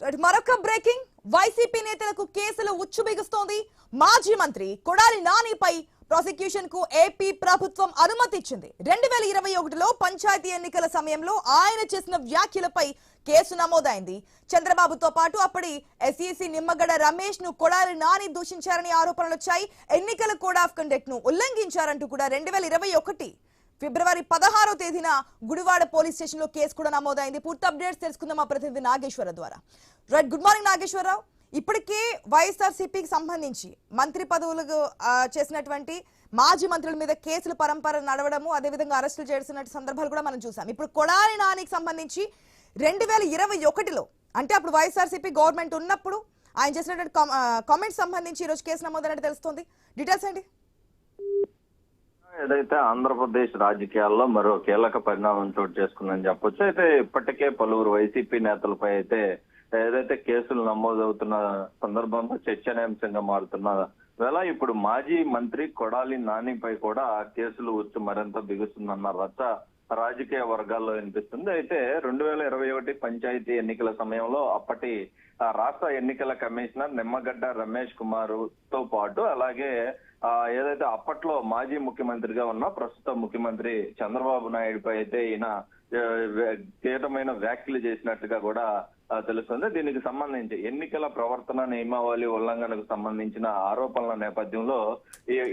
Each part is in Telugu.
మరొక బ్రేకింగ్ వైసీపీ నేతలకు కేసులు ఉచ్చుబిగుస్తోంది. మాజీ మంత్రి కొడాలి నానిపై ప్రాసిక్యూషన్ కు ఏపీ ప్రభుత్వం అనుమతి ఇచ్చింది. 2021లో పంచాయతీ ఎన్నికల సమయంలో ఆయన చేసిన వ్యాఖ్యలపై కేసు నమోదైంది. చంద్రబాబుతో పాటు అప్పటి ఎస్ఈసీ నిమ్మగడ్డ రమేష్ ను కొడాలి నాని దూషించారని ఆరోపణలు వచ్చాయి. ఎన్నికల కోడ్ ఆఫ్ కండక్ట్ ను ఉల్లంఘించారంటూ కూడా 2021 ఫిబ్రవరి 16వ తేదీన గుడివాడ పోలీస్ స్టేషన్ లో కేసు కూడా నమోదైంది. పూర్తి అప్డేట్స్ తెలుసుకుందాం మా ప్రతినిధి నాగేశ్వర ద్వారా. Right, good morning Nageswararao. ఇప్పటికే వైఎస్ఆర్సీపీకి సంబంధించి మంత్రి పదవులకు చేసినటువంటి మాజీ మంత్రుల మీద కేసుల పరంపర నడవడము, అదేవిధంగా అరెస్టులు చేసిన సందర్భాలు కూడా మనం చూసాం. ఇప్పుడు కొడాలి నానికి సంబంధించి 2021లో అంటే అప్పుడు వైఎస్ఆర్సీపీ గవర్నమెంట్ ఉన్నప్పుడు ఆయన చేసినటువంటి కామెంట్స్ సంబంధించి ఈ రోజు కేసు నమోదైనట్టు తెలుస్తోంది. డీటెయిల్స్ ఏంటి? ఏదైతే ఆంధ్రప్రదేశ్ రాజకీయాల్లో మరో కీలక పరిణామం చోటు చేసుకుందని చెప్పొచ్చు. అయితే ఇప్పటికే పలువురు వైసీపీ నేతలపై అయితే ఏదైతే కేసులు నమోదవుతున్న సందర్భంలో చర్చనీయాంశంగా మారుతున్న వేళ ఇప్పుడు మాజీ మంత్రి కొడాలి నానిపై కూడా కేసులు వచ్చి మరింత బిగుస్తుందన్న రచ్చ రాజకీయ వర్గాల్లో వినిపిస్తుంది. అయితే 2021 పంచాయతీ ఎన్నికల సమయంలో అప్పటి రాష్ట్ర ఎన్నికల కమిషనర్ నిమ్మగడ్డ రమేష్ కుమార్ తో పాటు అలాగే ఏదైతే అప్పట్లో మాజీ ముఖ్యమంత్రిగా ఉన్న ప్రస్తుత ముఖ్యమంత్రి చంద్రబాబు నాయుడుపై అయితే ఈయన తీవ్రమైన వ్యాఖ్యలు చేసినట్టుగా కూడా తెలుస్తుంది. దీనికి సంబంధించి ఎన్నికల ప్రవర్తన నియమావళి ఉల్లంఘనకు సంబంధించిన ఆరోపణల నేపథ్యంలో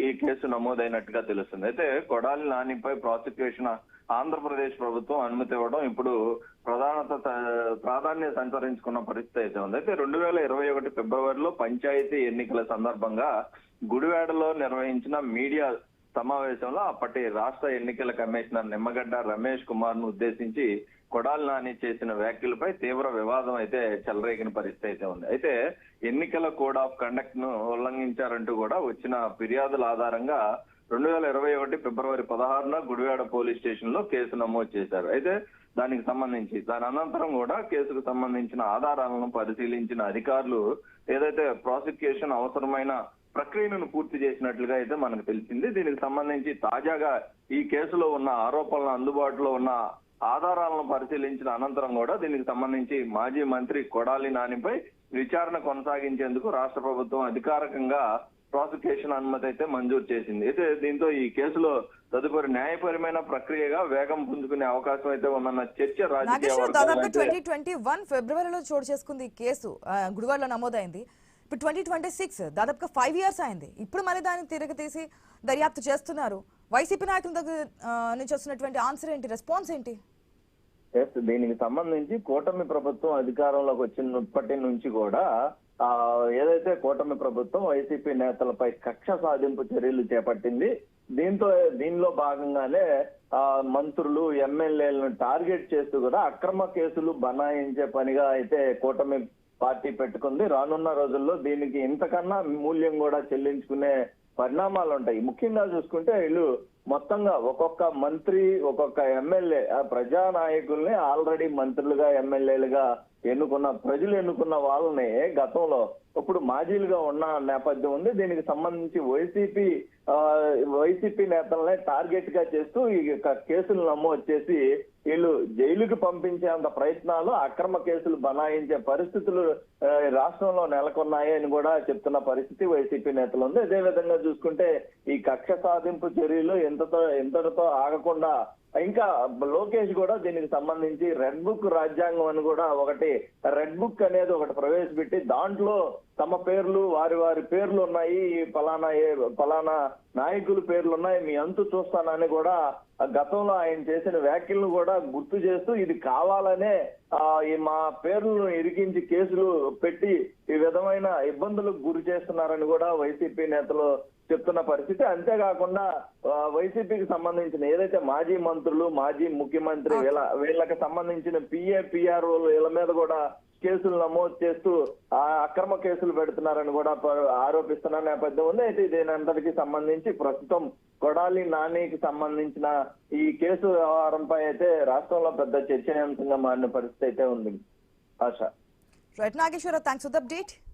ఈ కేసు నమోదైనట్టుగా తెలుస్తుంది. అయితే కొడాలి నానిపై ప్రాసిక్యూషన్ ఆంధ్రప్రదేశ్ ప్రభుత్వం అనుమతి ఇవ్వడం ఇప్పుడు ప్రాధాన్యత సంతరించుకున్న పరిస్థితి అయితే ఉంది. అయితే 2021 ఫిబ్రవరిలో పంచాయతీ ఎన్నికల సందర్భంగా గుడివాడలో నిర్వహించిన మీడియా సమావేశంలో అప్పటి రాష్ట్ర ఎన్నికల కమిషనర్ నిమ్మగడ్డ రమేష్ కుమార్ ను ఉద్దేశించి కొడాలి నాని చేసిన వ్యాఖ్యలపై తీవ్ర వివాదం అయితే చెలరేగిన పరిస్థితి అయితే ఉంది. అయితే ఎన్నికల కోడ్ ఆఫ్ కండక్ట్ ను ఉల్లంఘించారంటూ కూడా వచ్చిన ఫిర్యాదుల ఆధారంగా 2021 ఫిబ్రవరి 16న గుడివాడ పోలీస్ స్టేషన్ లో కేసు నమోదు చేశారు. అయితే దానికి సంబంధించి దాని అనంతరం కూడా కేసుకు సంబంధించిన ఆధారాలను పరిశీలించిన అధికారులు ఏదైతే ప్రాసిక్యూషన్ అవసరమైన ప్రక్రియను పూర్తి చేసినట్లుగా అయితే మనకు తెలిసింది. దీనికి సంబంధించి తాజాగా ఈ కేసులో ఉన్న ఆరోపణలు అందుబాటులో ఉన్న ఆధారాలను పరిశీలించిన అనంతరం కూడా దీనికి సంబంధించి మాజీ మంత్రి కొడాలి నానిపై విచారణ కొనసాగించేందుకు రాష్ట్ర ప్రభుత్వం అధికారికంగా ప్రాసిక్యూషన్ అనుమతి అయితే మంజూరు చేసింది. అయితే దీంతో ఈ కేసులో తదుపరి న్యాయపరమైన ప్రక్రియగా వేగం పుంజుకునే అవకాశం అయితే ఉందన్న చర్చ రాజకీయ 2021 ఫిబ్రవరిలో చోటు చేసుకుంది. కేసు గుడివాడలో నమోదైంది. ఇప్పుడు 2026 దాదాపుగా 5 years అయింది. ఇప్పుడు మళ్ళీ దాన్ని తిరిగి తీసి దర్యాప్తు చేస్తున్నారు. వైసీపీ నాయకుల దగ్గర నుంచి వస్తున్నటువంటి ఆన్సర్ ఏంటి, రెస్పాన్స్ ఏంటి? దీనికి సంబంధించి కూటమి ప్రభుత్వం అధికారంలోకి వచ్చినప్పటి నుంచి కూడా ఏదైతే కూటమి ప్రభుత్వం వైసీపీ నేతలపై కక్ష సాధింపు చర్యలు చేపట్టింది. దీనిలో భాగంగానే మంత్రులు ఎమ్మెల్యేలను టార్గెట్ చేస్తూ కూడా అక్రమ కేసులు బనాయించే పనిగా అయితే కూటమి పార్టీ పెట్టుకుంది. రానున్న రోజుల్లో దీనికి ఇంతకన్నా మూల్యం కూడా చెల్లించుకునే పరిణామాలు ఉంటాయి. ముఖ్యంగా చూసుకుంటే వీళ్ళు మొత్తంగా ఒక్కొక్క మంత్రి ఒక్కొక్క ఎమ్మెల్యే ప్రజానాయకుల్ని ఆల్రెడీ మంత్రులుగా ఎమ్మెల్యేలుగా ప్రజలు ఎన్నుకున్న వాళ్ళని గతంలో ఇప్పుడు మాజీలుగా ఉన్న నేపథ్యం ఉంది. దీనికి సంబంధించి వైసీపీ నేతలనే టార్గెట్ గా చేస్తూ ఈ కేసులు నమోదు చేసి వీళ్ళు జైలుకి పంపించేంత ప్రయత్నాలు, అక్రమ కేసులు బనాయించే పరిస్థితులు రాష్ట్రంలో నెలకొన్నాయి అని కూడా చెప్తున్న పరిస్థితి వైసీపీ నేతలు ఉంది. అదే విధంగా చూసుకుంటే ఈ కక్ష సాధింపు చర్యలు ఇంతటితో ఆగకుండా ఇంకా లోకేష్ కూడా దీనికి సంబంధించి రెడ్ బుక్ రాజ్యాంగం అని కూడా రెడ్ బుక్ అనేది ఒకటి ప్రవేశపెట్టి దాంట్లో తమ పేర్లు వారి పేర్లు ఉన్నాయి, ఫలానా నాయకుల పేర్లు ఉన్నాయి, మీ అంతు చూస్తానని కూడా గతంలో ఆయన చేసిన వ్యాఖ్యలను కూడా గుర్తు చేస్తూ ఇది కావాలనే మా పేర్లను ఇరికించి కేసులు పెట్టి ఈ విధమైన ఇబ్బందులకు గురి చేస్తున్నారని కూడా వైసీపీ నేతలు చెప్తున్న పరిస్థితి. అంతేకాకుండా వైసీపీకి సంబంధించిన ఏదైతే మాజీ మంత్రులు, మాజీ ముఖ్యమంత్రి వీళ్ళకి సంబంధించిన పిఆర్ఓలు వీళ్ళ మీద కూడా కేసులు నమోదు చేస్తూ అక్రమ కేసులు పెడుతున్నారని కూడా ఆరోపిస్తున్న నేపథ్యం ఉంది. అయితే దీని అంతటికి సంబంధించి ప్రస్తుతం కొడాలి నానికి సంబంధించిన ఈ కేసు వ్యవహారంపై అయితే రాష్ట్రంలో పెద్ద చర్చనీయాంశంగా మారిన పరిస్థితి అయితే ఉంది. ఆశ. Right Nageswara, thanks for the update.